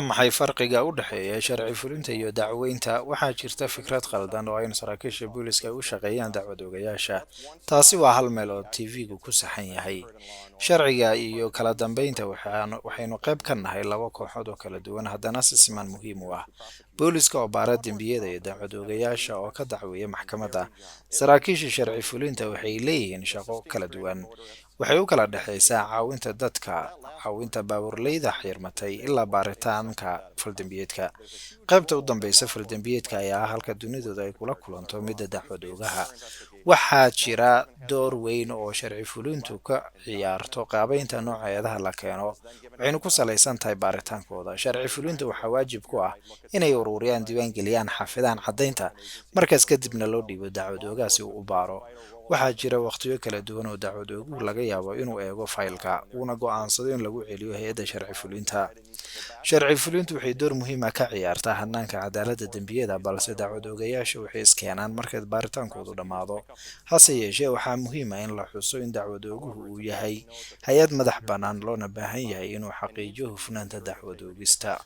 maxay farqiga u dhexeeya sharci fulinta iyo dacweynta? Waxaa jirta fikrad qaldan oo in saraakiisha booliska ay u shaqeeyaan dacwad oogayaasha. Taasi waa hal meel oo TV-gu ku saxan yahay. Sharciga iyo kala dambeynta waxaynu qayb ka nahay laba kooxood oo kala duwan, haddana si siman muhiim u ah. Booliska oo baara dembiyada iyo dacwad oogayaasha oo ka dacweeya maxkamadda. Saraakiisha sharci fulinta waxay leeyihiin shaqo kala duwan. Waxay u kala dhexaysaa caawinta dadka, caawinta baabuurleyda xirmatay ilaa baaritaanka faldambiyeedka. Qaybta u dambeysa faldambiyeedka ayaa ah halka dunidooda ay kula kulanto midda dacwad oogaha. Waxaa jira door weyn oo sharci fulintu ka ciyaarto qaabeynta nooca eedaha la keeno, waxayna ku salaysan tahay baaritaankooda. Sharci fulintu waxaa waajib ku ah inay ururiyaan, diiwaan geliyaan, xafidaan caddaynta, markaas kadibna loo dhiibo dacwad oogaha si uu u baaro. Waxaa jira waqtiyo kala duwan oo dacwad ooguhu laga yaabo inuu eego faylka, uuna go'aansado in lagu celiyo hay'adda sharci fulinta. Sharci fulintu waxay door muhiim ah ka ciyaartaa hannaanka cadaaladda dembiyada, balse dacwad oogayaasha waxay iskeenaan marka baaritaankoodu dhammaado. Hase yeeshee, waxaa muhiim ah in la xuso in dacwad ooguhu uu yahay hay'ad madax bannaan, loona baahan yahay inuu xaqiijiyo hufnaanta dacwad oogista.